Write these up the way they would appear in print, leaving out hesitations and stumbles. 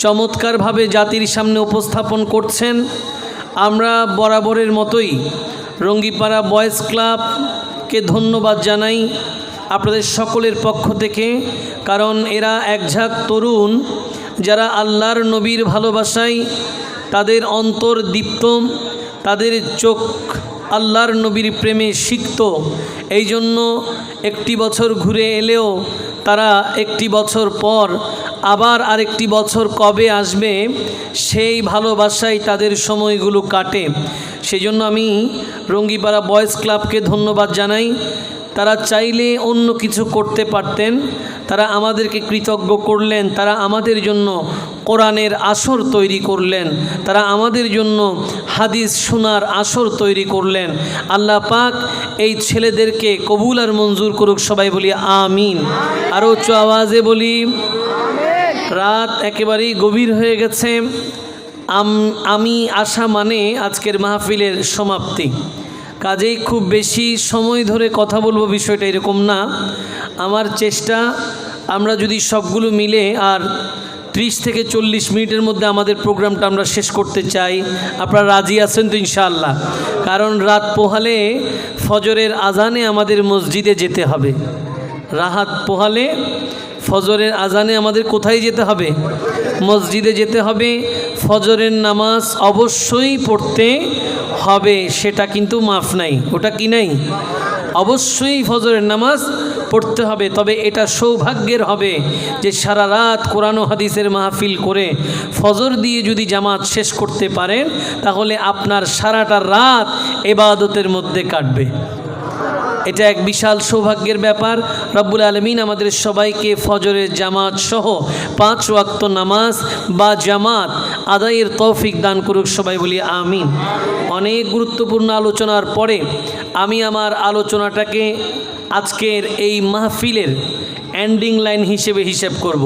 চমৎকারভাবে জাতির সামনে উপস্থাপন করছেন। আমরা বরাবরের মতোই রঙ্গিপাড়া বয়েজ ক্লাবকে ধন্যবাদ জানাই আপনাদের সকলের পক্ষ থেকে, কারণ এরা একঝাঁক তরুণ যারা আল্লাহর নবীর ভালোবাসায় তাদের অন্তর দীপ্ত, তাদের চোখ আল্লাহর নবীর প্রেমে সিক্ত। এই জন্য একটি বছর ঘুরে এলেও তারা একটি বছর পর আবার আরেকটি বছর কবে আসবে সেই ভালোবাসায় তাদের সময়গুলো কাটে। সেই জন্য আমি রঙ্গিপাড়া বয়েজ ক্লাবকে ধন্যবাদ জানাই। তারা চাইলে অন্য কিছু করতে পারতেন, তারা আমাদেরকে কৃতজ্ঞ করলেন, তারা আমাদের জন্য কোরআনের আসর তৈরি করলেন, তারা আমাদের জন্য হাদিস শোনার আসর তৈরি করলেন। আল্লাহ পাক এই ছেলেদেরকে কবুল আর মঞ্জুর করুক, সবাই বলি আমিন। আরও উচ্চ আওয়াজে বলি। রাত একেবারেই গভীর হয়ে গেছে। আমি আসা মানে আজকের মাহফিলের সমাপ্তি। কাজেই খুব বেশি সময় ধরে কথা বলবো বিষয়টা এরকম না। আমার চেষ্টা, আমরা যদি সবগুলো মিলে আর 30 থেকে 40 মিনিটের মধ্যে আমাদের প্রোগ্রামটা আমরা শেষ করতে চাই। আপনারা রাজি আছেন তো ইনশাআল্লাহ? কারণ রাত পোহালে ফজরের আজানে আমাদের মসজিদে যেতে হবে। রাত পোহালে ফজরের আজানে আমাদের কোথায় যেতে হবে? মসজিদে যেতে হবে। ফজরের নামাজ অবশ্যই পড়তে হবে, সেটা কিন্তু মাফ নাই। ওটা কি নাই? অবশ্যই ফজরের নামাজ পড়তে হবে। তবে এটা সৌভাগ্যের হবে যে সারা রাত কোরআন ও হাদিসের মাহফিল করে ফজর দিয়ে যদি জামাত শেষ করতে পারেন, তাহলে আপনার সারাটা রাত ইবাদতের মধ্যে কাটবে। এটা এক বিশাল সৌভাগ্যের ব্যাপার। রব্বুল আলামিন আমাদের সবাইকে ফজরের জামাত সহ 5 ওয়াক্ত নামাজ বা জামাত আদায়ের তৌফিক দান করুক, সবাই বলি আমিন। অনেক গুরুত্বপূর্ণ আলোচনার পরে আমি আমার আলোচনাটাকে আজকের এই মাহফিলের এন্ডিং লাইন হিসেবে হিসেব করব।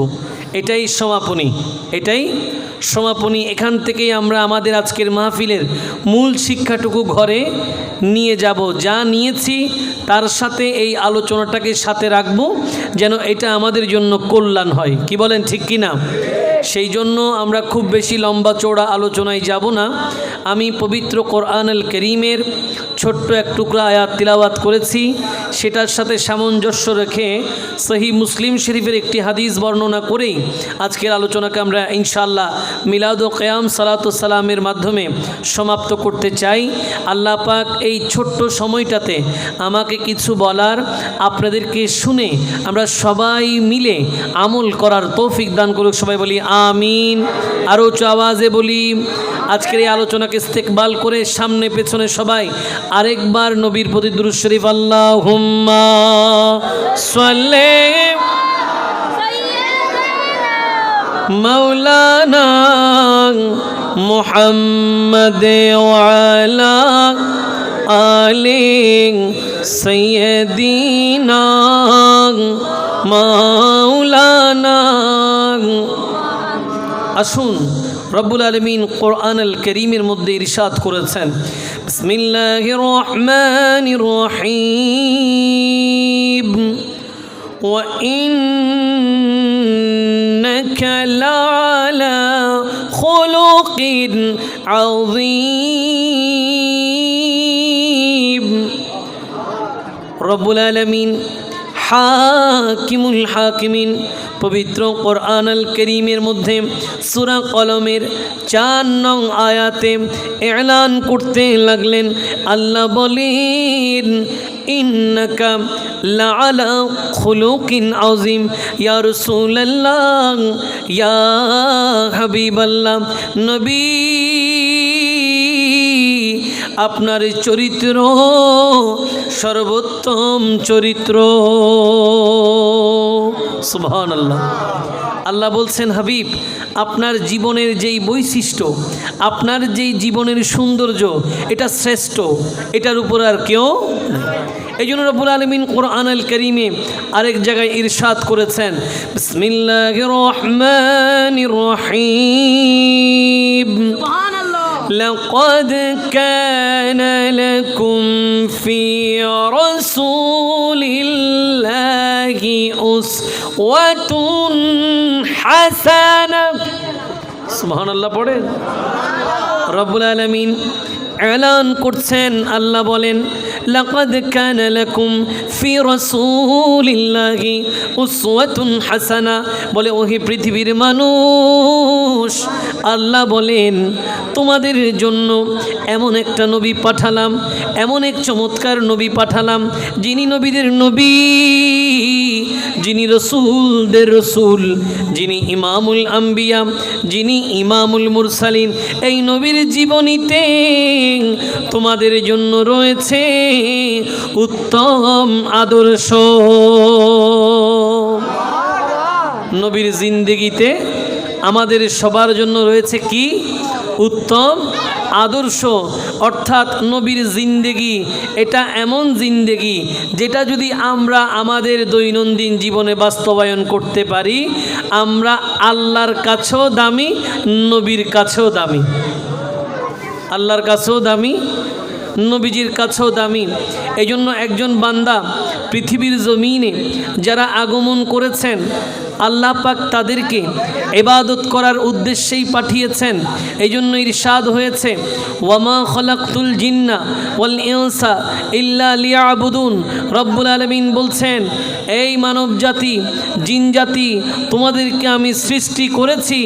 এটাই সমাপনী। এখান থেকেই আমরা আমাদের আজকের মাহফিলের মূল শিক্ষাটুকু ঘরে নিয়ে যাব। যা নিয়েছি তার সাথে এই আলোচনাটাকে সাথে রাখব, যেন এটা আমাদের জন্য কল্যাণ হয়। কি বলেন, ঠিক কি না? সেই জন্য আমরা খুব বেশি লম্বা চওড়া আলোচনায় যাব না। আমি পবিত্র কোরআনুল কারীমের ছোট্ট এক টুকরা আয়াত তিলাওয়াত করেছি, সেটার সাথে সামঞ্জস্য রেখে সহিহ মুসলিম শরীফের একটি হাদিস বর্ণনা করেই আজকের আলোচনাকে আমরা ইনশাআল্লাহ মিলাদ ও কিয়াম সালাতু সালামের মাধ্যমে সমাপ্ত করতে চাই। আল্লাহ পাক এই ছোট্ট সময়টাতে আমাকে কিছু বলার, আপনাদেরকে শুনে আমরা সবাই মিলে আমল করার তৌফিক দান করুক, সবাই বলি আমিন। আরও উচ্চ আওয়াজে বলি। আজকের এই আলোচনাকে ইস্তেকবাল করে সামনে পেছনে সবাই আরেকবার নবীর প্রতি দুরূদ শরীফ আল্লাহুম্মা সাল্লি মাওলানা মুহাম্মদ ওয়া আলা আলি সাইয়্যিদিনা মাওলানা। আসুন, রব্বুল আলামিন কোরআনুল কারীমের মধ্যে ইরশাদ করেছেন, বিসমিল্লাহির রহমানির রহিম, ওয়া ইন্নাকা লাআলা খুলুকিন আযীম। রব্বুল আলামিন হাকিমুল হাকিমিন পবিত্র কোরআনুল কারীমের মধ্যে সূরা কলমের 4 নং আয়াতে এলান করতে লাগলেন। আল্লাহ বলেন, ইন্নাকা লাআলা খুলুকিন আযীম। ইয়া রাসূলুল্লাহ, ইয়া হাবিবাল্লাহ, নবী, আপনার চরিত্র সর্বোত্তম চরিত্র। সুবহানাল্লাহ। আল্লাহ বলছেন, হাবিব, আপনার জীবনের যেই বৈশিষ্ট্য, আপনার যেই জীবনের সৌন্দর্য, এটা শ্রেষ্ঠ, এটার উপর আর কেউ নেই। এই জন্য রব্বুল আলামিন কোরআনুল কারীমে আরেক জায়গায় ইরশাদ করেছেন, বিসমিল্লাহির রহমানির রহিম, لقد كان لكم في رسول الله أسوة حسنة সুবহানাল্লাহ পড়ে। রব্বুল আলামিন এলান করছেন, আল্লাহ বলেন লাকাদ কানা লাকুম ফি রাসূলিল্লাহি উসওয়াতুন হাসানা, বলে ওহে পৃথিবীর মানুষ, আল্লাহ বলেন তোমাদের জন্য এমন একটা নবী পাঠালাম, এমন এক চমৎকার নবী পাঠালাম, যিনি নবীদের নবী, যিনি রসুলদের রসুল, যিনি ইমামুল আম্বিয়া, যিনি ইমামুল মুরসালিন। এই নবীর জীবনীতে তোমাদের জন্য রয়েছে উত্তম আদর্শ। নবীর জিন্দেগিতে আমাদের সবার জন্য রয়েছে কি? উত্তম আদর্শ। অর্থাৎ নবীর জিন্দেগি এটা এমন জিন্দেগি যেটা যদি আমরা আমাদের দৈনন্দিন জীবনে বাস্তবায়ন করতে পারি, আমরা আল্লাহর কাছেও দামি, নবীর কাছেও দামি। আল্লাহর কাছেও দামি, নবীজির কাছেও দামি। এই জন্য একজন বান্দা পৃথিবীর জমিনে যারা আগমন করেছেন, আল্লাহ পাক তাদেরকে ইবাদত করার উদ্দেশ্যেই পাঠিয়েছেন। এই জন্য ইরশাদ হয়েছে ওয়ামা খলাকতুল জিন্না ওয়াল ইনসা ইল্লা লিয়াবুদুন। রব্বুল আলামিন বলছেন, এই মানব জাতি, জিন জাতি, তোমাদেরকে আমি সৃষ্টি করেছি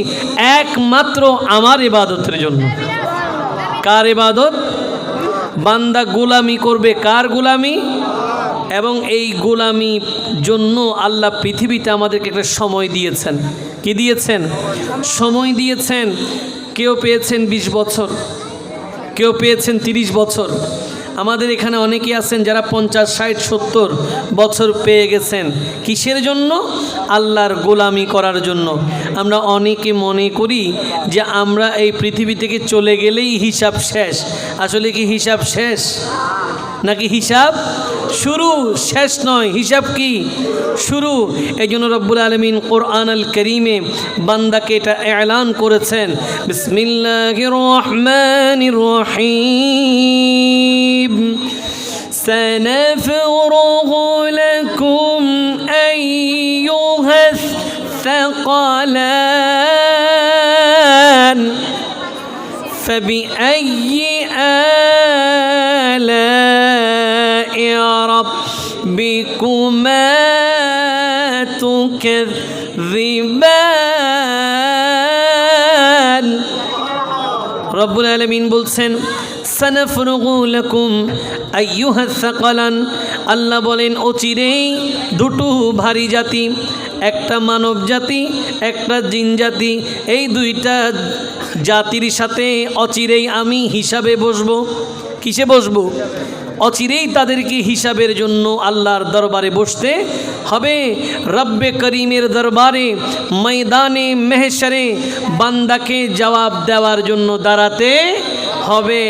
একমাত্র আমার ইবাদতের জন্য। কার ইবাদত? বান্দা গোলামি করবে। কার গোলামি? এবং এই গোলামির জন্য আল্লাহ পৃথিবীতে আমাদেরকে একটা সময় দিয়েছেন। কি দিয়েছেন? সময় দিয়েছেন। কেউ পেয়েছেন 20 বছর, কেউ পেয়েছেন 30 বছর। আমাদের এখানে অনেকে আছেন যারা 50, 60, 70 বছর পেয়ে গেছেন। কিসের জন্য? আল্লাহর গোলামি করার জন্য। আমরা অনেকে মনে করি যে আমরা এই পৃথিবী থেকে চলে গেলেই হিসাব শেষ। আসলে কি হিসাব শেষ নাকি হিসাব শুরু? শেষ নয়, হিসাব কি? শুরু। এই জন্য রব্বুল আলামিন কোরআন আল কারীমে বান্দাকে এটা এলান করেছেন, বিসমিল্লাহির রহমানির রহিম সানাফরুগু লাকুম আইয়ুহাস সাকালান ফাবিআইয়ি আলা'i রাব্বিকুমা তুকাযযিবান। রব্বুল আলামিন বলছেন সানাফরুগু লাকুম আইয়ুহাস সাকালান। আল্লাহ বলেন অচিরেই দুটো ভারী জাতি, একটা মানব জাতি, একটা জিন জাতি, এই দুইটা জাতির সাথে অচিরেই আমি হিসাবে বসবো। কিসে বসবো? অচিরেই তাদেরকে হিসাবের জন্য আল্লাহর দরবারে বসতে হবে। রব্বে করিমের দরবারে ময়দানে মেহশরে বান্দাকে জবাব দেওয়ার জন্য দাঁড়াতে হবে।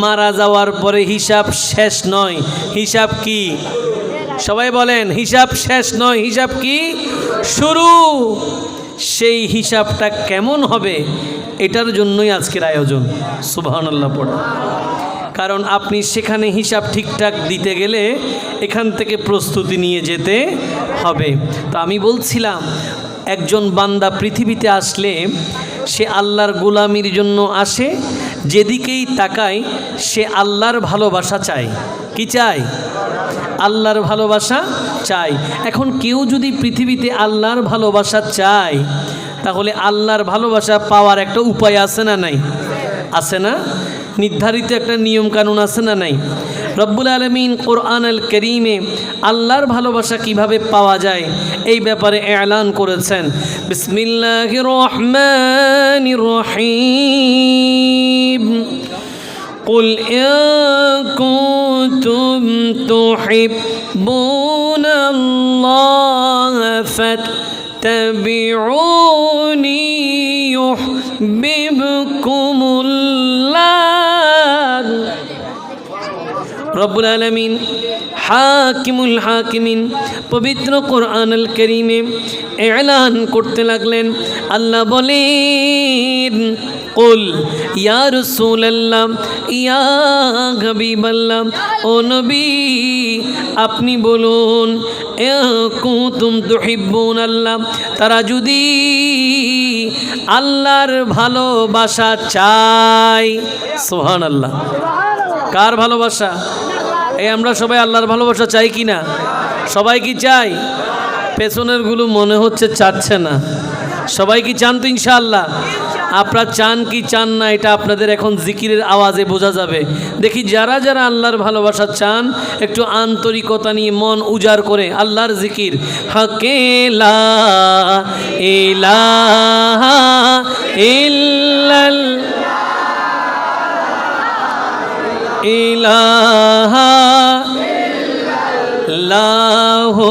মারা যাওয়ার পরে হিসাব শেষ নয়। হিসাব কি? সবাই বলেন, হিসাব শেষ নয়, হিসাব কি? শুরু। সেই হিসাবটা কেমন হবে এটার জন্যই আজকের আয়োজন। সুবহানাল্লাহ পড়ে। কারণ আপনি সেখানে হিসাব ঠিকঠাক দিতে গেলে এখান থেকে প্রস্তুতি নিয়ে যেতে হবে। তো আমি বলছিলাম, একজন বান্দা পৃথিবীতে আসলে সে আল্লাহর গোলামির জন্য আসে। যেদিকেই তাকায় সে আল্লাহর ভালোবাসা চায়। কি চায়? আল্লাহর ভালোবাসা চাই। এখন কেউ যদি পৃথিবীতে আল্লাহর ভালোবাসা চায়, তাহলে আল্লাহর ভালোবাসা পাওয়ার একটা উপায় আছে না নাই? আছে না? নির্ধারিত একটা নিয়ম কানুন আছে না নাই? রব্বুল আলামিন কোরআন আল কারীমে আল্লাহর ভালোবাসা কিভাবে পাওয়া যায় এই ব্যাপারে এলান করেছেন। বিসমিল্লাহির রহমানির রহিম কুল ইন কুনতুম তুহিব্বুনাল্লাহা ফাত্তাবিউনি ইউহিব্বুকুমুল্লাহ। রব্বুল আলামিন হাকিমুল হাকিমিন পবিত্র কোরআন আল কারীমে এলান করতে লাগলেন। আল্লাহ বলেন, কুল ইয়া রাসূলুল্লাহ ইয়া হাবিবাল্লাহ, ও নবী আপনি বলুন কুনতুম তুহিব্বুনাল্লাহ, তারা যদি আল্লাহর ভালোবাসা চায়। সুবহানাল্লাহ। কার ভালোবাসা? এই আমরা সবাই আল্লাহর ভালোবাসা চাই কি না? সবাই কি চাই? পেছনের গুলো মনে হচ্ছে চাচ্ছে না। সবাই কি চান তো ইনশাআল্লাহ? আপনারা চান কি চান না এটা আপনাদের এখন জিকিরের আওয়াজে বোঝা যাবে। দেখি যারা যারা আল্লাহর ভালোবাসা চান একটু আন্তরিকতা নিয়ে মন উজাড় করে আল্লাহর জিকির, হাকে লা ইলাহা ইলাহা লাহু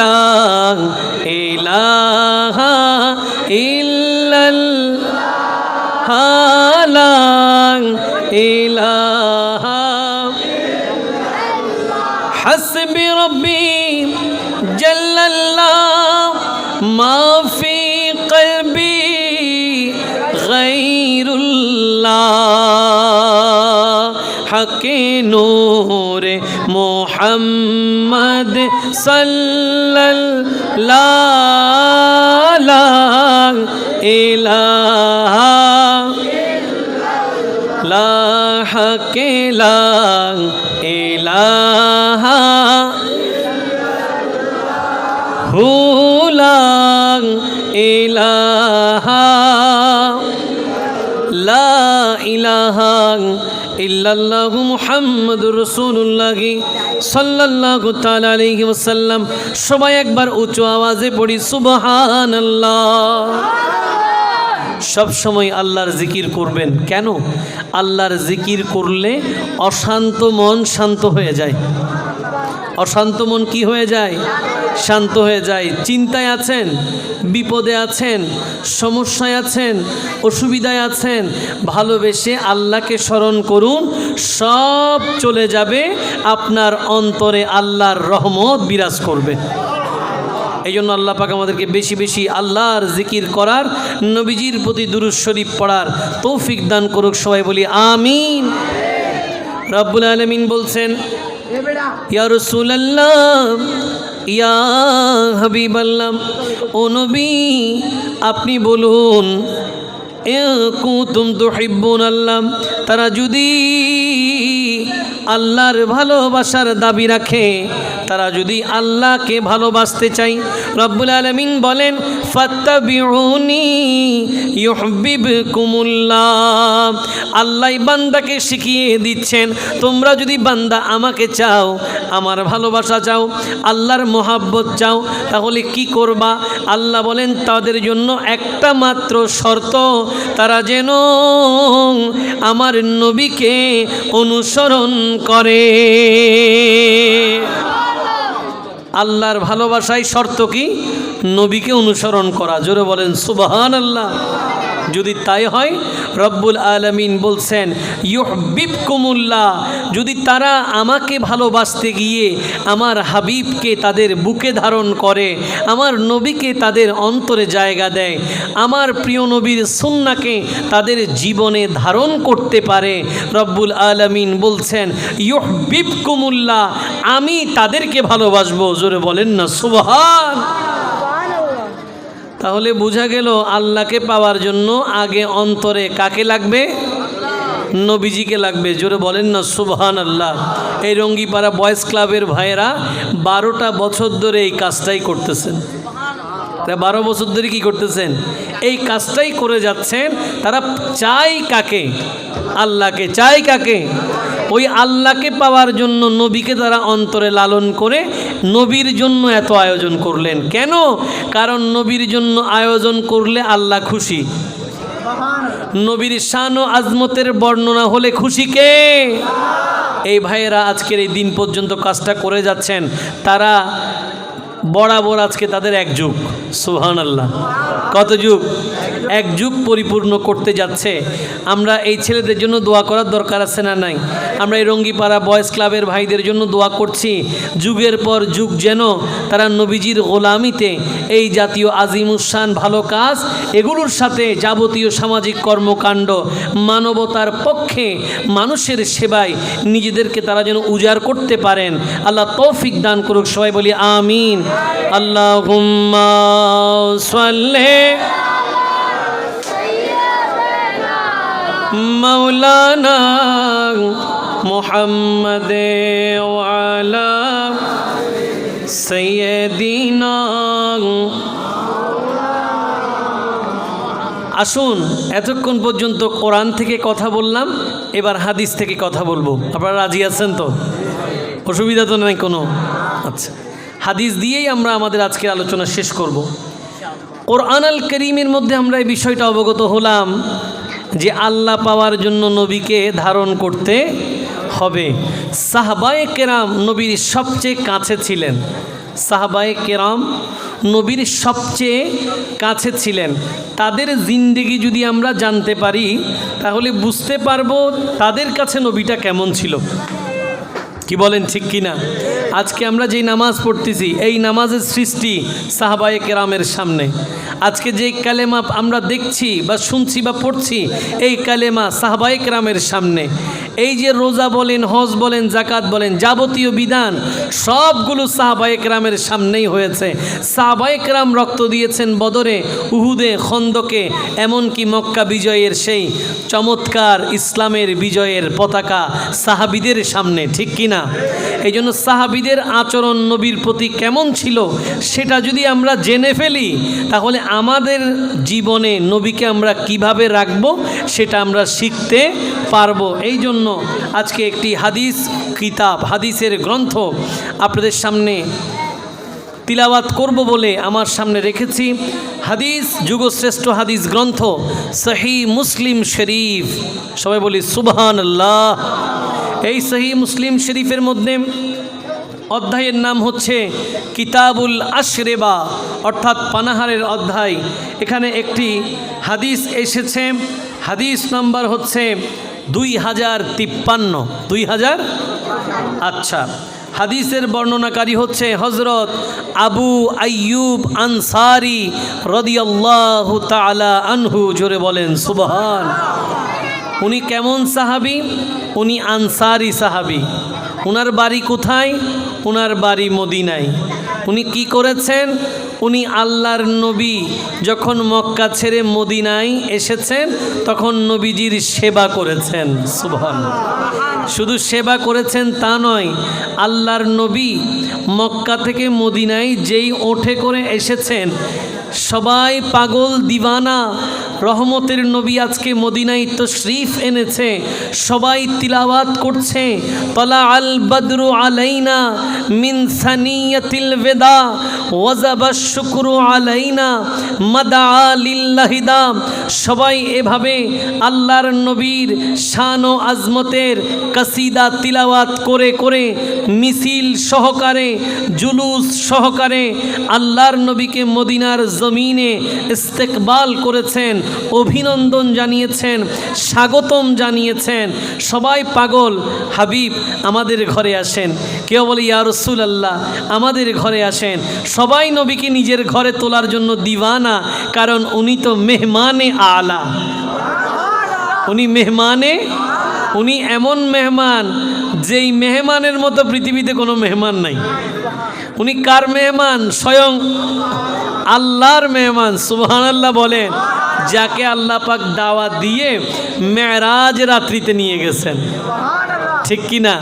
লা ইলাহা ইল্লাল্লাহ লা ইলাহা হাসবি রব্বি জাল্লাল্লাহ মা ফি কলবি গায়রুল্লাহ হকে নূরে মুহাম্মদ সাল্লাল্লাহু ইলাহা লা হকে লা ইলাহা হু লা ইলাহা লা ইলাহা ইল্লাল্লাহু মুহাম্মাদুর রাসূলুল্লাহ সাল্লাল্লাহু তাআলা আলাইহি ওয়াসাল্লাম। সবাই একবার উঁচু আওয়াজে পড়ি সুবহানাল্লাহ। সব সময় আল্লাহর জিকির করবেন। কেন? আল্লাহর জিকির করলে অশান্ত মন শান্ত হয়ে যায়। অশান্ত মন কি হয়ে যায়? শান্ত হয়ে যায়। চিন্তায় আছেন, বিপদে আছেন, সমস্যায় আছেন, অসুবিধায় আছেন, ভালোবেসে আল্লাহকে স্মরণ করুন, সব চলে যাবে। আপনার অন্তরে আল্লাহর রহমত বিরাজ করবে। এই জন্য আল্লাহ পাক আমাদেরকে বেশি বেশি আল্লাহর জিকির করার, নবীজির প্রতি দুরূদ শরীফ পড়ার তৌফিক দান করুক। সবাই বলি আমিন। রব্বুল আলামিন বলছেন, ইয়া রাসূলুল্লাহ, ইয়া হাবিবাল্লাহ, ও নবী আপনি বলুন, কুনতুম তুহিব্বুনাল্লাহ, তারা যদি আল্লাহর ভালোবাসার দাবি রাখে, তারা যদি আল্লাহকে ভালোবাসতে চাই, রব্বুল আলামিন বলেন ফাত্তাবিউনি ইউহিব্বুকুমুল্লাহ। আল্লাহ বান্দাকে শিখিয়ে দিচ্ছেন, তোমরা যদি বান্দা আমাকে চাও, আমার ভালোবাসা চাও, আল্লাহর মহাব্বত চাও, তাহলে কি করবা? আল্লাহ বলেন তাদের জন্য একটা মাত্র শর্ত, তারা যেন আমার নবীকে অনুসরণ করে। আল্লাহর ভালোবাসায় শর্ত কি? নবীকে অনুসরণ করা। জোরে বলেন সুবহানাল্লাহ। যদি তাই হয়, রব্বুল আলামিন বলছেন ইউহিব্বুকুমুল্লাহ, যদি তারা আমাকে ভালোবাসতে গিয়ে আমার হাবিবকে তাদের বুকে ধারণ করে, আমার নবীকে তাদের অন্তরে জায়গা দেয়, আমার প্রিয় নবীর সুন্নাহকে তাদের জীবনে ধারণ করতে পারে, রব্বুল আলামিন বলছেন ইউহিব্বুকুমুল্লাহ, আমি তাদেরকে ভালোবাসবো। জোরে বলেন না সুবহান। তাহলে বোঝা গেল আল্লাহকে পাওয়ার জন্য আগে অন্তরে কাকে লাগবে? নবীজিকে লাগবে। জোরে বলেন না সুবহানাল্লাহ। এই রঙ্গিপাড়া বয়েজ ক্লাবের ভাইয়েরা 12টা বছর ধরে এই কাজটাই করতেছেন। 12 বছর ধরে কি করতেছেন? এই কাজটাই করে যাচ্ছেন। তারা চাই কাকে? আল্লাহকে। চাই কাকে? ওই আল্লাহকে পাওয়ার জন্য নবীকে তারা অন্তরে লালন করে নবীর জন্য এত আয়োজন করলেন। কেন? কারণ নবীর জন্য আয়োজন করলে আল্লাহ খুশি। নবীর শান ও আজমতের বর্ণনা হলে খুশি কে? এই ভাইয়েরা আজকের এই দিন পর্যন্ত কাজটা করে যাচ্ছেন। তারা বরাবর আজকে তাদের এক যুগ। সুবহানাল্লাহ। কত যুগ? এক যুগ পরিপূর্ণ করতে যাচ্ছে। আমরা এই ছেলেদের জন্য দোয়া করার দরকার আছে না নাই? আমরা এই রঙ্গিপাড়া বয়েজ ক্লাবের ভাইদের জন্য দোয়া করছি, যুগের পর যুগ যেন তারা নবীজির গোলামিতে এই জাতীয় আজিমুসান ভালো কাজ এগুলোর সাথে যাবতীয় সামাজিক কর্মকাণ্ড মানবতার পক্ষে মানুষের সেবায় নিজেদেরকে তারা যেন উজাড় করতে পারেন। আল্লাহ তৌফিক দান করুক। সবাই বলি আমিন। আল্লাহুম্মা সাল্লি মাওলানা মুহাম্মাদে ওয়া আলা সাইয়্যিদিনা। আসুন, এতক্ষণ পর্যন্ত কোরআন থেকে কথা বললাম, এবার হাদিস থেকে কথা বলবো। আপনারা রাজি আছেন তো? অসুবিধা তো নাই কোনো? আচ্ছা, হাদিস দিয়েই আমরা আমাদের আজকের আলোচনা শেষ করব। কোরআন আল কারীমের মধ্যে আমরা এই বিষয়টা অবগত হলাম যে আল্লাহ পাওয়ার জন্য নবীকে ধারণ করতে হবে। সাহাবায়ে কেরাম নবীর সবচেয়ে কাছে ছিলেন। সাহাবায়ে কেরাম নবীর সবচেয়ে কাছে ছিলেন। তাদের জিন্দেগি যদি আমরা জানতে পারি তাহলে বুঝতে পারবো তাদের কাছে নবীটা কেমন ছিল। কি বলেন, ঠিক কি না? আজকে আমরা যেই নামাজ পড়তেছি, এই নামাজের সৃষ্টি সাহাবায়ে কেরামের সামনে। আজকে যেই কালেমা আমরা দেখছি বা শুনছি বা পড়ছি, এই কালেমা সাহাবায়ে কেরামের সামনে। এই যে রোজা বলেন, হজ বলেন, জাকাত বলেন, যাবতীয় বিধান সবগুলো সাহাবায়ে কেরামের সামনেই হয়েছে। সাহাবায়ে কেরাম রক্ত দিয়েছেন বদরে, উহুদে, খন্দকে, এমনকি মক্কা বিজয়ের সেই চমৎকার ইসলামের বিজয়ের পতাকা সাহাবিদের সামনে, ঠিক কি না? এই জন্য সাহাবিদের আচরণ নবীর প্রতি কেমন ছিল সেটা যদি আমরা জেনে ফেলি তাহলে আমাদের জীবনে নবীকে আমরা কিভাবে রাখব সেটা আমরা শিখতে পারবো। এই জন্য আজকে একটি হাদিস কিতাব, হাদিসের গ্রন্থ আপনাদের সামনে তিলাওয়াত করব বলে আমার সামনে রেখেছি। হাদিস, যুগশ্রেষ্ঠ হাদিস গ্রন্থ সহিহ মুসলিম শরীফ। সবাই বলি সুবহানাল্লাহ। এই সহিহ মুসলিম শরীফের মধ্যে অধ্যায়ের নাম হচ্ছে কিতাবুল আশরেবা, অর্থাৎ পানাহারের অধ্যায়। এখানে একটি হাদিস এসেছে, হাদিস নাম্বার হচ্ছে 2053। 2000। আচ্ছা, হাদিসের বর্ণনাকারী হচ্ছে হজরত আবু আইয়ুব আনসারি রাদিয়াল্লাহু তাআলা আনহু। জোরে বলেন সুবহান। উনি কেমন সাহাবী? উনি আনসারি সাহাবী। ওনার বাড়ি কোথায়? ওনার বাড়ি মদিনায়। উনি কি করেছেন? উনি আল্লাহর নবী যখন মক্কা ছেড়ে মদিনায় এসেছেন তখন নবীজির সেবা করেছেন। সুবহানাল্লাহ। শুধু সেবা করেছেন তা নয়, আল্লাহর নবী মক্কা থেকে মদিনায় যেই ওঠে করে এসেছেন সবাই পাগল দিওয়ানা। রহমতের নবী আজকে মদিনায় তশরিফ এনেছে, সবাই তিলাওয়াত করছে তলা আল বদরু আলাইনা মিন সানিয়াতিল ওয়াদা ওয়াজাবা শুকরু আলাইনা মাদা লিল্লাহিদা। সবাই এভাবে আল্লাহর নবীর শান ও আজমতের কাসিদা তিলাওয়াত করে করে মিছিল সহকারে, জুলুস সহকারে আল্লাহর নবীকে মদিনার জমিনে ইস্তেকবাল করেছেন, অভিনন্দন জানিয়েছেন, স্বাগতম জানিয়েছেন। সবাই পাগল, হাবিব আমাদের ঘরে আসেন। কেউ বলে ইয়া রাসূলুল্লাহ আমাদের ঘরে আসেন। সবাই নবীকে নিজের ঘরে তোলার জন্য দিওয়ানা, কারণ উনি তো মেহমানে আলা। উনি মেহমানে, উনি এমন মেহমান যেই মেহমানের মতো পৃথিবীতে কোনো মেহমান নাই। উনি কার মেহমান? স্বয়ং আল্লাহর মেহমান। সুবহানাল্লাহ বলেন। যাকে আল্লাহ পাক দাওয়াত দিয়ে মেরাজ রাত্রিতে নিয়ে গেছেন, ঠিক কি না?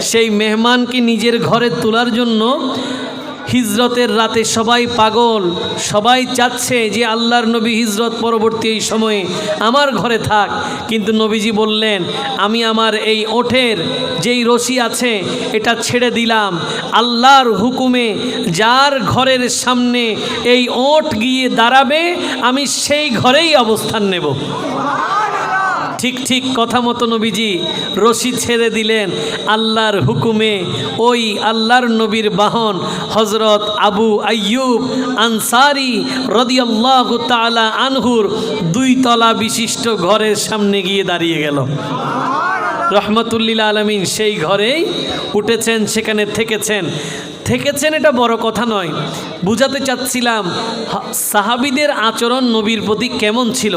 সেই মেহমানকে নিজের ঘরে তোলার জন্য হিজরতের রাতে সবাই পাগল, সবাই চাচ্ছে যে আল্লাহর নবী হিজরত পরবর্তী এই সময়ে আমার ঘরে থাক। কিন্তু নবীজি বললেন আমি আমার এই ওঠের যেই রশি আছে এটা ছেড়ে দিলাম, আল্লাহর হুকুমে যার ঘরের সামনে এই ওঠ গিয়ে দাঁড়াবে আমি সেই ঘরেই অবস্থান নেব। ঠিক ঠিক কথা মতো নবীজি রশি ছেড়ে দিলেন আল্লাহর হুকুমে। ওই আল্লাহর নবীর বাহন হজরত আবু আইয়ুব আনসারি রাদিয়াল্লাহু তাআলা আনহুর 2 তলা বিশিষ্ট ঘরের সামনে গিয়ে দাঁড়িয়ে গেল। রহমতুল্লিল আলামিন সেই ঘরেই উঠেছেন, সেখানে থেকেছেন। এটা বড় কথা নয়, বুঝাতে চাচ্ছিলাম সাহাবীদের আচরণ নবীর প্রতি কেমন ছিল,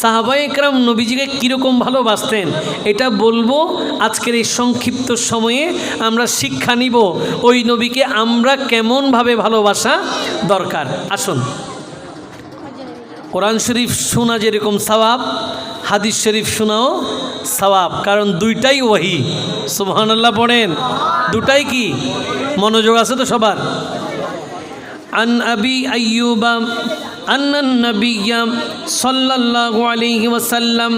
সাহাবায়ে কেরাম নবীজিকে কীরকম ভালোবাসতেন, এটা বলবো। আজকের এই সংক্ষিপ্ত সময়ে আমরা শিক্ষা নিব ওই নবীকে আমরা কেমনভাবে ভালোবাসা দরকার। আসুন, কোরআন শরীফ শোনা যেরকম সওয়াব, হাদিস শরীফ শোনাও সওয়াব, কারণ দুইটাই ওহী। সুবহানাল্লাহ পড়েন, দুটাই কি? মনোযোগ আছে তো সবার? আন আবি আইয়ুবা আন্নান নাবিয়্যা সাল্লাল্লাহু আলাইহি ওয়াসাল্লাম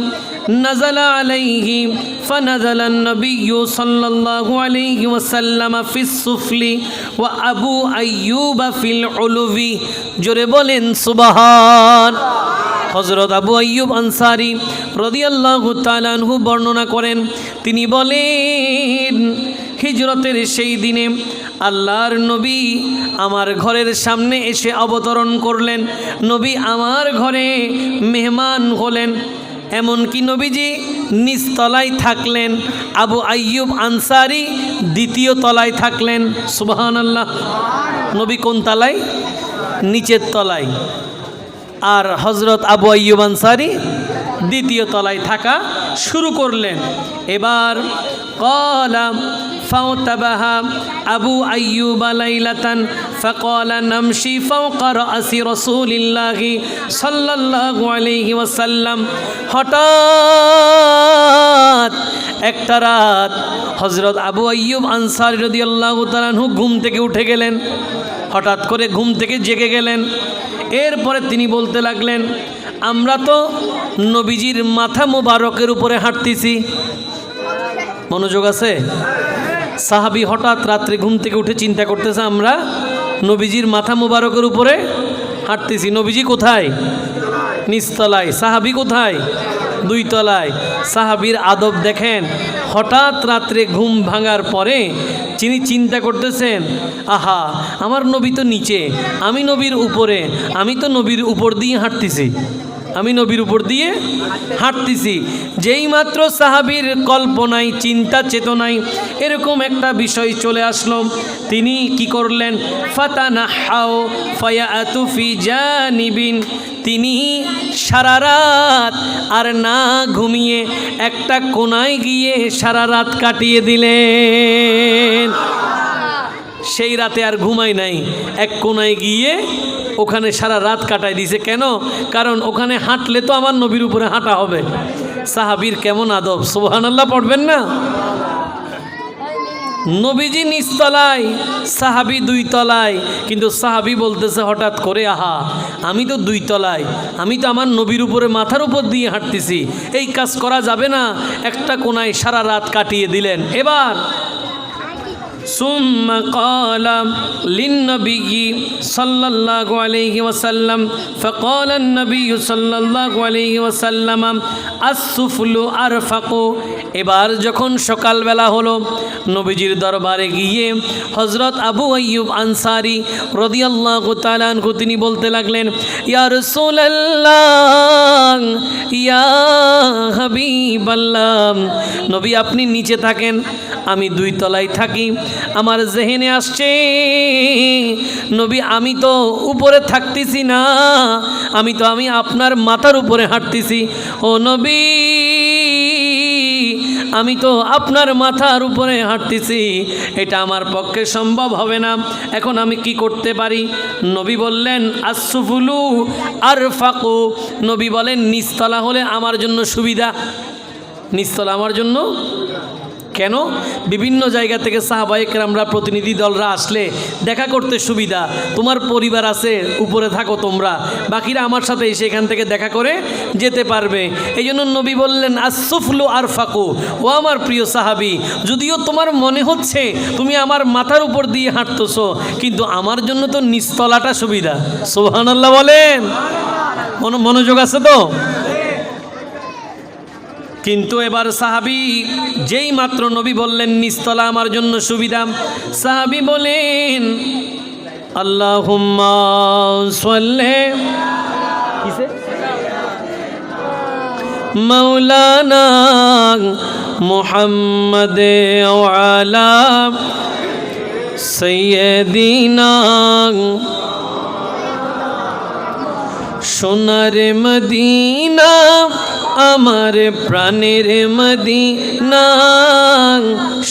নাযালা আলাইহি ফানাযালা আন-নাবিয়্যু সাল্লাল্লাহু আলাইহি ওয়াসাল্লাম ফিস সুফলি ওয়া আবু আইয়ুবা ফিল উলুবি। জোরে বলেন সুবহান। হযরত আবু আইয়ুব আনসারী রাদিয়াল্লাহু তাআলা আনহু বর্ণনা করেন, তিনি বলেন হিজরতের সেই দিনে আল্লাহর নবী আমার ঘরের সামনে এসে অবতরণ করলেন। নবী আমার ঘরে মেহমান হলেন, এমনকি নবীজি নিচতলায় থাকলেন, আবু আইয়ুব আনসারী 2য় তলায় থাকলেন। সুবহানাল্লাহ। নবী কোন তলায়? নিচের তলায়, আর হজরত আবু আইয়ুব আনসারী 2য় তলায় থাকা শুরু করলেন। এবার ক্বালা ফাওতাবাহা আবু আইয়ুব লাইলাতান ফাকালা নামশি ফাওকা রাসি রাসূলিল্লাহি সাল্লাল্লাহু আলাইহি ওয়াসাল্লাম। হঠাৎ একটা রাত হযরত আবু আইয়ুব আনসারী রাদিয়াল্লাহু তাআলা আনহু ঘুম থেকে উঠে গেলেন, হঠাৎ করে ঘুম থেকে জেগে গেলেন। এরপরে তিনি বলতে লাগলেন, আমরা তো নবীজির মাথা মোবারকের উপরে হাঁটতেছি। মনোযোগ আছে? সাহাবী হঠাৎ রাত্রে ঘুম থেকে উঠে চিন্তা করতেছে, আমরা নবীজির মাথা মোবারকের উপরে হাঁটতেছি। নবীজি কোথায়? নিচতলায়। সাহাবী কোথায়? 2 তলায়। সাহাবীর আদব দেখেন, হঠাৎ রাত্রে ঘুম ভাঙার পরে তিনি চিন্তা করতেছেন, আহা আমার নবী তো নিচে, আমি নবীর উপরে, আমি তো নবীর উপর দিয়ে হাঁটতেছি, আমি নবীর উপর দিয়ে হাঁটতেছি। যেই মাত্র সাহাবীর কল্পনায়, চিন্তা চেতনায় এরকম একটা বিষয় চলে আসলো, তিনি কি করলেন? ফাতানাহাও ফায়াতু ফি জানিবিন। তিনি সারা রাত আর না ঘুমিয়ে একটা কোনায় গিয়ে সারা রাত কাটিয়ে দিলেন। সেই রাতে আর ঘুমাই নাই, এক কোনায় গিয়ে ওখানে সারা রাত কাটাই দিয়েছে। কেন? কারণ ওখানে হাঁটলে তো আমার নবীর উপরে হাঁটা হবে। সাহাবীর কেমন আদব! সুবহানাল্লাহ পড়বেন না? নবীজি নিচতলায়, সাহাবী 2 তলায়, কিন্তু সাহাবী বলতেছে হঠাৎ করে, আহা আমি তো 2 তলায়, আমি তো আমার নবীর উপরে মাথার উপর দিয়ে হাঁটতেছি, এই কাজ করা যাবে না। একটা কোনায় সারা রাত কাটিয়ে দিলেন। এবার ثم قال للنبي صلى الله عليه وسلم فقال النبي صلى الله عليه وسلم السفل أرفق। এবার যখন সকালবেলা হলো, নবীজির দরবারে গিয়ে হযরত আবু আইয়ুব আনসারী রাদিয়াল্লাহু তাআলা আনহু তিনি বলতে লাগলেন, ইয়া রাসূলুল্লাহ, ইয়া হাবিবাল্লাহ, নবী আপনি নিচে থাকেন, আমি 2 তলায় থাকি। আমার জেহেনে আসছে, নবী আমি তো উপরে থাকতেছি না, আমি আপনার মাথার উপরে হাঁটতেছি। ও নবী, আমি তো আপনার মাথার উপরে হাঁটতেছি, এটা আমার পক্ষে সম্ভব হবে না। এখন আমি কি করতে পারি? নবী বললেন, আসসুফুলু আরফাকু। নবী বলেন, নিচতলা হলে আমার জন্য সুবিধা। নিচতলা আমার জন্য কেন? বিভিন্ন জায়গা থেকে সাহাবায়ে কেরামরা, প্রতিনিধি দলরা আসলে দেখা করতে সুবিধা। তোমার পরিবার আছে, উপরে থাকো তোমরা, বাকিরা আমার সাথে এসে এখান থেকে দেখা করে যেতে পারবে। এই জন্য নবী বললেন, আসসুফলু আরফাকু। ও আমার প্রিয় সাহাবী, যদিও তোমার মনে হচ্ছে তুমি আমার মাথার উপর দিয়ে হাঁটতেছো, কিন্তু আমার জন্য তো নিচতলাটা সুবিধা। সুবহানাল্লাহ বলেন। মনোযোগ আছে তো? কিন্তু এবার সাহাবী যেই মাত্র নবী বললেন নিচতলা আমার জন্য সুবিধা, সাহাবী বলেন আল্লাহুম্মা সাল্লি কিসে মাওলানা মুহাম্মদ ওয়া আলা সাইয়্যিদিনা। সোনার মদিনা আমার প্রাণের মদিনা,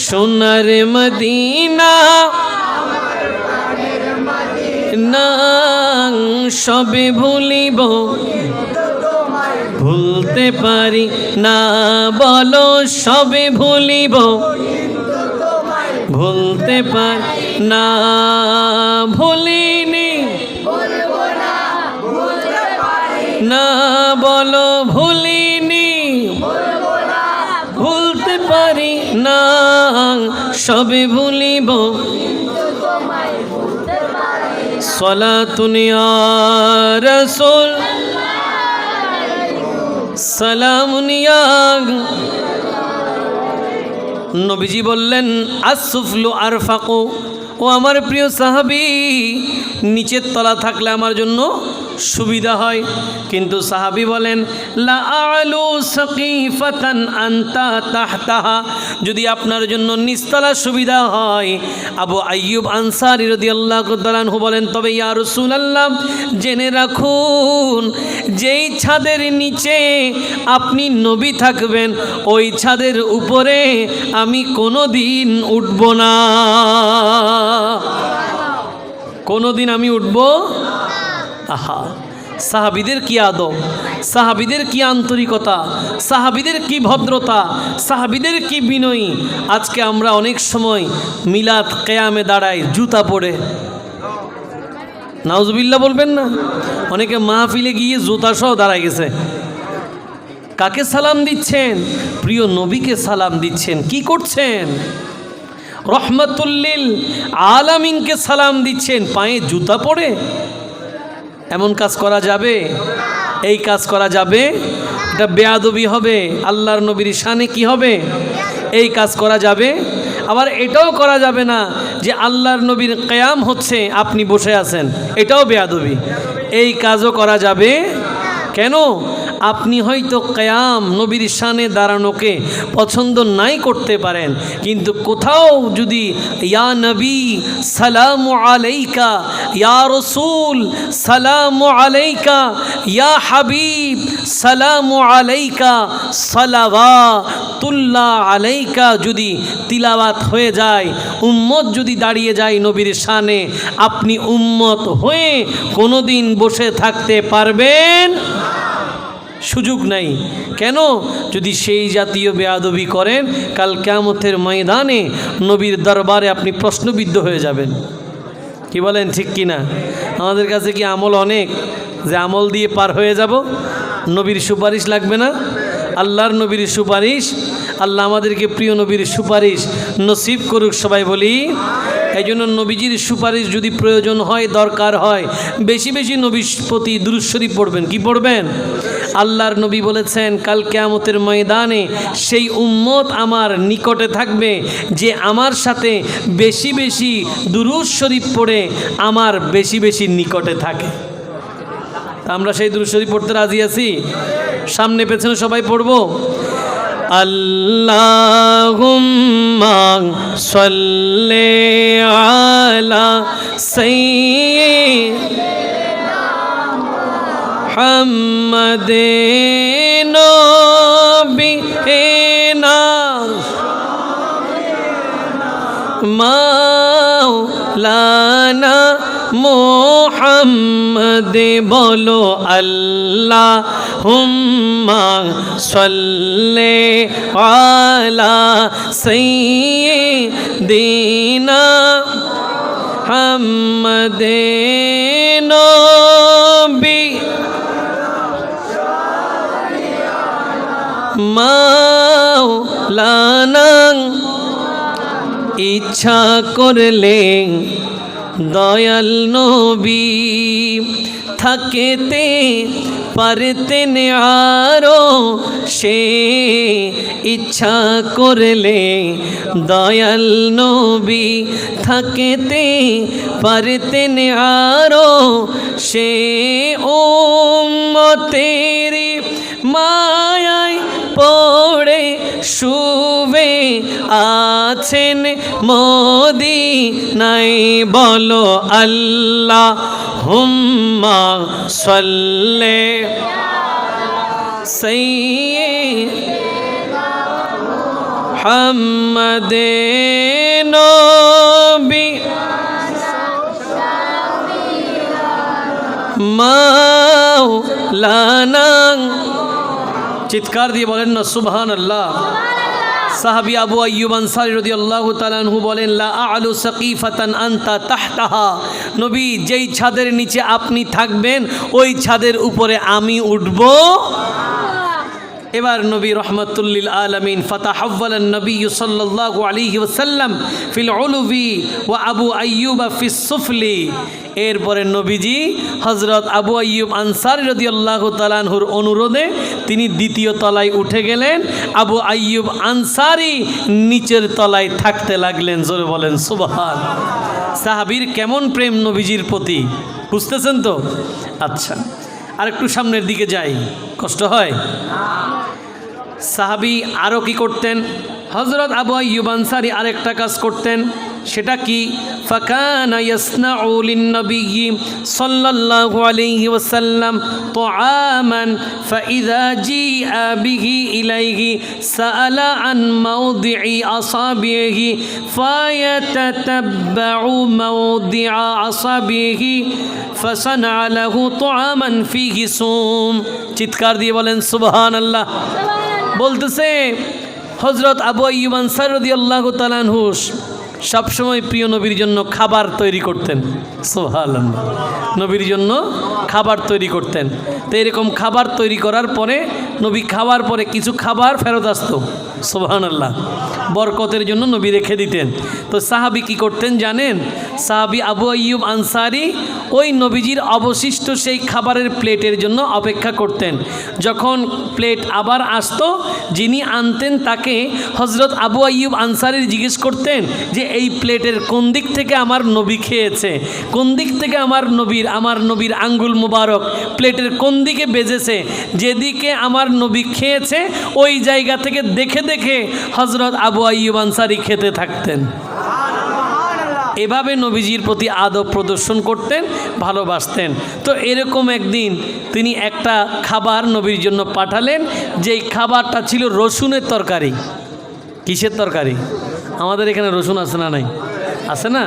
সোনার মদিনা না সবে ভুলিব ভুলতে পারি না, বলো সবে ভুলিব ভুলতে পারি না, ভুলিনি না, বলো ভুলিনি ভুলতে পারি না, সবে ভুলিব। সালাতুন ইয়া রাসূল সালামুন ইয়া। নবীজি বললেন আসসুফলু আরফাকু, ও আমার প্রিয় সাহাবী নিচের তলা থাকলে আমার জন্য সুবিধা হয়। কিন্তু সাহাবী বলেন লা আলু সাকিফাতান আনতা তাহতাহা, যদি আপনার জন্য নিচতলা সুবিধা হয়। আবু আইয়ুব আনসারী রাদিয়াল্লাহু তাআলা আনহু বলেন তবে ইয়া রাসূলুল্লাহ জেনে রাখুন যেই ছাদের নিচে আপনি নবী থাকবেন ওই ছাদের উপরে আমি কোনোদিন উঠব না, কোনোদিন আমি উঠব। আহা, সাহাবীদের কি আদব, সাহাবীদের কি আন্তরিকতা, সাহাবীদের কি ভদ্রতা, সাহাবীদের কি বিনয়ী। আজকে আমরা অনেক সময় মিলাদ কিয়ামে দাঁড়াই জুতা পরে, নাউজুবিল্লাহ বলবেন না, অনেকে মাহফিলে গিয়ে জুতা সহ দাঁড়ায় গেছে। কাকে সালাম দিচ্ছেন? প্রিয় নবীকে সালাম দিচ্ছেন। কি করছেন? রহমাতুল্লিল আলামিনকে সালাম দিচ্ছেন, পায়ে জুতা পরে। এমন কাজ করা যাবে? এই কাজ করা যাবে? এটা বেয়াদবি হবে, আল্লাহর নবীর শানে কি হবে? এই কাজ করা যাবে? আবার এটাও করা যাবে না যে আল্লাহর নবীর কিয়াম হচ্ছে আপনি বসে আছেন, এটাও বেয়াদবি। এই কাজও করা যাবে কেন? আপনি হয়তো কিয়াম নবীর শানে দাঁড়ানোকে পছন্দ নাই করতে পারেন, কিন্তু কোথাও যদি ইয়া নবী সালামু আলাইকা, ইয়া রাসূল সালামু আলাইকা, ইয়া হাবিব সালামু আলাইকা, সালাওয়াতুল্লাহ আলাইকা যদি তিলাওয়াত হয়ে যায়, উম্মত যদি দাঁড়িয়ে যায় নবীর শানে, আপনি উম্মত হয়ে কোনোদিন বসে থাকতে পারবেন? সুযোগ নাই। কেন? যদি সেই জাতীয় বেয়াদবি করেন কাল কিয়ামতের ময়দানে নবীর দরবারে আপনি প্রশ্নবিদ্ধ হয়ে যাবেন। কি বলেন, ঠিক কি না? আমাদের কাছে কি আমল অনেক যে আমল দিয়ে পার হয়ে যাব? নবীর সুপারিশ লাগবে না? আল্লাহর নবীর সুপারিশ, আল্লাহ আমাদেরকে প্রিয় নবীর সুপারিশ নসিব করুক, সবাই বলি। এই জন্য নবীজির সুপারিশ যদি প্রয়োজন হয়, দরকার হয়, বেশি বেশি নবীর প্রতি দুরূদ শরীফ পড়বেন। কি পড়বেন? আল্লাহর নবী বলেছেন কাল কিয়ামতের ময়দানে সেই উম্মত আমার নিকটে থাকবে যে আমার সাথে বেশি বেশি দুরূদ শরীফ পড়ে আমার বেশি বেশি নিকটে থাকে। তা আমরা সেই দুরূদ শরীফ পড়তে রাজি আছি? সামনে পেছনে সবাই পড়ব। আল্লাহুম্মা সাল্লি আলা সাইয়্যিদিনা মুহাম্মাদিন নবিয়িনা মাওলানা মুহাম্মদ, বলো আল্লাহুম্মা সাল্লি আলা সাইয়্যিদিনা মুহাম্মাদিন মাওলানা। ইচ্ছা করলে দয়াল নবী থাকেতে পারতেন আরো সে ইচ্ছা করলে দয়াল নবী থাকতে পারতেন আরো, সে উম্মতের মায়ায় পড়ে শুবে আছেন মদিনায়। বলো আল্লাহুম্মা সাল্লি সাইয়্যিদিনা মুহাম্মাদিন নবী মাওলানা। চিৎকার দিয়ে বলেন না সুবহানাল্লাহ। সাহাবী আবু আইয়ুব আনসারী রাদিয়াল্লাহু তাআলা আনহু বলেন, লা আ'লু সাকিফাতান আনতা তাহতাহা, নবী যেই ছাদের নিচে আপনি থাকবেন ওই ছাদের উপরে আমি উঠব। এবার নবী রহমাতুল লিল আলামিন ফাতাহাওয়ালান নবী সাল্লাল্লাহু আলাইহি ওয়াসাল্লাম ফিল উলুবি ওয়া আবু আইয়ুব ফিস সুফলি। এরপরে নবীজি হযরত আবু আইয়ুব আনসারী রাদিয়াল্লাহু তাআলা আনহুর অনুরোধে তিনি দ্বিতীয় তলায় উঠে গেলেন, আবু আইয়ুব আনসারী নিচের তলায় থাকতে লাগলেন। জোরে বলেন সুবহান। সাহাবীর কেমন প্রেম নবীজির প্রতি, বুঝতেছেন তো? আচ্ছা, আর একটু সামনের দিকে যাই, কষ্ট হয়। সাহাবী আরও কি করতেন? হযরত আবু আইয়ুব আনসারী আরেকটা কাজ করতেন, সেটা কি? ফাকানা ইয়াসনাউ লিন-নবিয়্যি সাল্লাল্লাহু আলাইহি ওয়াসাল্লাম তুআমান ফাইযা জিআ বিহি ইলাইহি সাআলা আন মাওদি'i আসাবিহি ফায়াতাতাব্বাউ মাওদি'a আসাবিহি ফাসানা লাহু তুআমান ফিহি সুম। চিৎকার দিয়ে বলেন সুবহানাল্লাহ। বলতেছে হযরত আবু আইয়ুব আনসারী রাদিয়াল্লাহু তাআলা আনহু সবসময় প্রিয় নবীর জন্য খাবার তৈরি করতেন। সুবহানাল্লাহ। নবীর জন্য খাবার তৈরি করতেন। তো এরকম খাবার তৈরি করার পরে নবী খাওয়ার পরে কিছু খাবার ফেরত আসতো। সুবহানাল্লাহ। বরকতের জন্য নবী রেখে দিতেন। তো সাহাবী কি করতেন জানেন? সাহাবী আবু আইয়ুব আনসারী ওই নবীজির অবশিষ্ট সেই খাবারের প্লেটের জন্য অপেক্ষা করতেন। যখন প্লেট আবার আসতো, যিনি আনতেন তাকে হযরত আবু আইয়ুব আনসারী জিজ্ঞেস করতেন যে এই প্লেটের কোন দিক থেকে আমার নবী খেয়েছে, কোন দিক থেকে আমার নবীর আঙ্গুল মুবারক প্লেটের কোন দিকে বেজেছে। যেদিকে আমার নবী খেয়েছে ওই জায়গা থেকে দেখে দেখে হযরত আবু আইয়ুব আনসারী খেতে থাকতেন। এভাবে নবীজির প্রতি আদব প্রদর্শন করতেন, ভালোবাসতেন। তো এরকম একদিন তিনি একটা খাবার নবীর জন্য পাঠালেন, যেই খাবারটা ছিল রসুনের তরকারি। কিসের তরকারি? আমাদের এখানে রসুন আছে না? নাই, আছে না?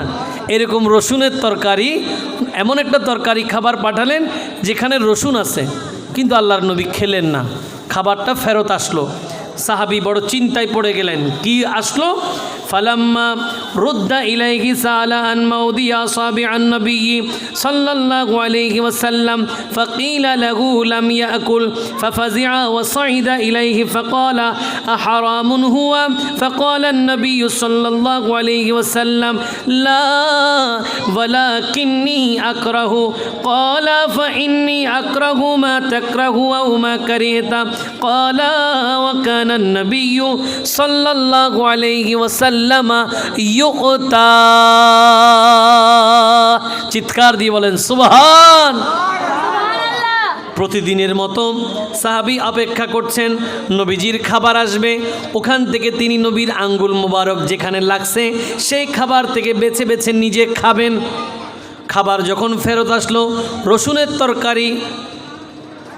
এরকম রসুনের তরকারি, এমন একটা তরকারি খাবার পাঠালেন যেখানে রসুন আছে, কিন্তু আল্লাহর নবী খেলেন না। খাবারটা ফেরত আসলো। সাহাবী বড় চিন্তায় পড়ে গেলেন। কি আসলো? ফালাম্মা রুদ্দা ইলাইহি সাআলা আন মাওদিয়া সাবি'আন নবিয়্যি সাল্লাল্লাহু আলাইহি ওয়াসাল্লাম ফাকিলা লাহু লাম ইয়াকুল ফাফাজিআ ওয়া সাইদা ইলাইহি ফাকালা আহারামুন হুয়া ফাকালা আন-নবিয়্যু সাল্লাল্লাহু আলাইহি ওয়াসাল্লাম লা ওয়ালাকিন্নী আকরাহু ক্বালা ফাইন্নী আকরাহু মা তাকরাহু ওয়া মা কারিহতা ক্বালা ওয়া কানা আন-নবিয়্যু সাল্লাল্লাহু আলাইহি ওয়াসাল্লাম ইউতা। চিৎকার দিয়ে বলেন সুবহান। প্রতিদিনের মতো সাহাবী অপেক্ষা করছেন নবীজির খাবার আসবে, ওখান থেকে তিনি নবীর আঙ্গুল মোবারক যেখানে লাগছে সেই খাবার থেকে বেছে বেছে নিজে খাবেন। খাবার যখন ফেরত আসলো, রসুনের তরকারি,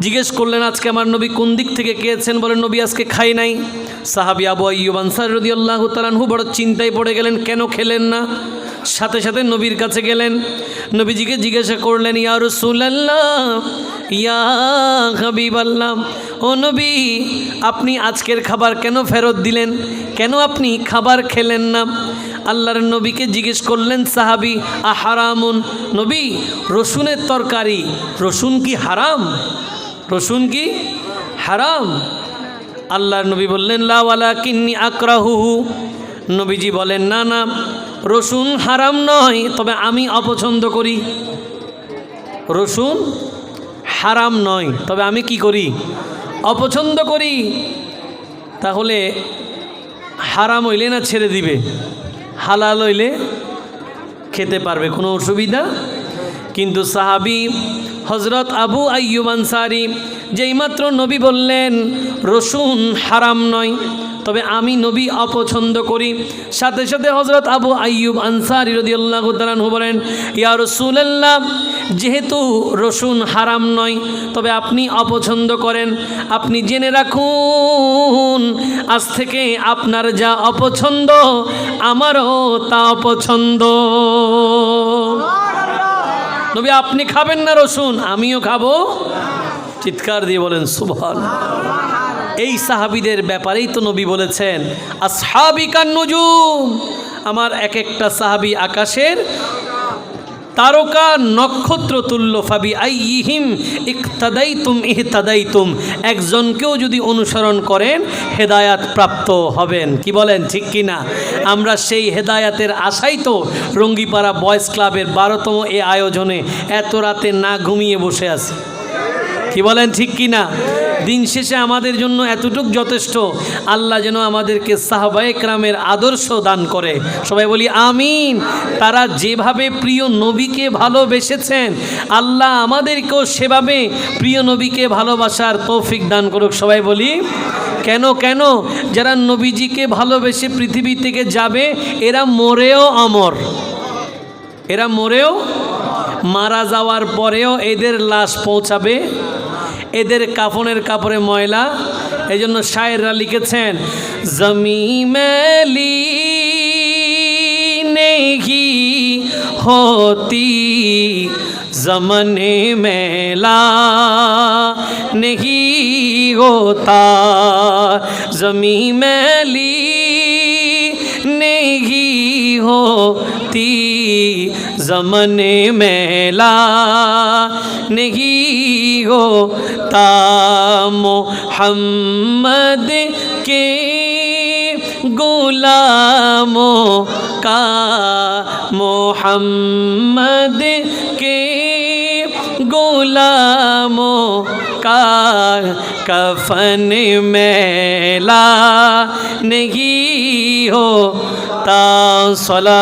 জিজ্ঞেস করলেন আজকে আমার নবী কোন দিক থেকে খেয়েছেন? বলেন নবী আজকে খাই নাই। সাহাবী আবু আইয়ুব আনসারী রাদিয়াল্লাহু তাআলা আনহু বড় চিন্তায় পড়ে গেলেন, কেন খেলেন না? সাথে সাথে নবীর কাছে গেলেন, নবীজিকে জিজ্ঞাসা করলেন, ইয়া রাসূলুল্লাহ, ইয়া হাবিবাল্লাহ, ও নবী আপনি আজকের খাবার কেন ফেরত দিলেন? কেন আপনি খাবার খেলেন না? আল্লাহর নবীকে জিজ্ঞেস করলেন সাহাবী, আহারামুন, নবী রসুনের তরকারি, রসুন কি হারাম? রসুন কি হারাম? আল্লাহর নবী বললেন লা ওয়ালাকিন্নী আকরাহুহু। নবীজি বলেন না না, রসুন হারাম নয়, তবে আমি অপছন্দ করি। রসুন হারাম নয়, তবে আমি কি করি? অপছন্দ করি। তাহলে হারাম হইলে না ছেড়ে দিবে, হালাল হইলে খেতে পারবে, কোনো অসুবিধা। কিন্তু সাহাবী হজরত আবু আইয়ুব আনসারী যেইমাত্র নবী বললেন রসুন হারাম নয়, তবে আমি নবী অপছন্দ করি, সাথে সাথে হজরত আবু আইয়ুব আনসারী রাদিয়াল্লাহু তাআলা আনহু বলেন, ইয়া রাসূলুল্লাহ, যেহেতু রসুন হারাম নয় তবে আপনি অপছন্দ করেন, আপনি জেনে রাখুন আজ থেকে আপনার যা অপছন্দ আমারও তা অপছন্দ। নবী আপনি খাবেন না রসুন, আমিও খাবো। চিৎকার দিয়ে বলেন সুবহানাল্লাহ। এই সাহাবীদের ব্যাপারেই তো নবী বলেছেন আসহাবী কান নুজুম, আমার এক একটা সাহাবী আকাশের তারকা নক্ষত্র তুল্য, ফাবি আইহিম ইকতাদাইতুম ইহতাদাইতুম, একজনকেও যদি অনুসরণ করেন হেদায়াত প্রাপ্ত হবেন। কি বলেন ঠিক কি না? আমরা সেই হেদায়াতের আশাই তো রঙ্গিপাড়া বয়েজ ক্লাবের 12তম এই আয়োজনে এত রাতে না ঘুমিয়ে বসে আছি। কি বলেন ঠিক কি না? দিন শেষে আমাদের জন্য এতটুক যথেষ্ট, আল্লাহ যেন আমাদেরকে সাহাবায়ে কেরামের আদর্শ দান করে। সবাই বলি আমিন। তারা যেভাবে প্রিয় নবীকে ভালোবেসেছেন আল্লাহ আমাদেরকেও সেভাবে প্রিয় নবীকে ভালোবাসার তৌফিক দান করুক। সবাই বলি কেন কেন? যারা নবীজিকে ভালোবেসে পৃথিবী থেকে যাবে এরা মরেও অমর, এরা মরেও, মারা যাওয়ার পরেও এদের লাশ পৌঁছাবে, এদের কাফনের কাপড়ে ময়লা। এই জন্য শায়েররা লিখেছেন জমি মেলি নেহি হতি জমনে মেলা নেহি হোতা, জমি মেলি নেহি होती ज़मने मेला नहीं होता, मोहम्मद के गुलामों का, मोहम्मद के गुलामों का कफन मेला नहीं होता। सला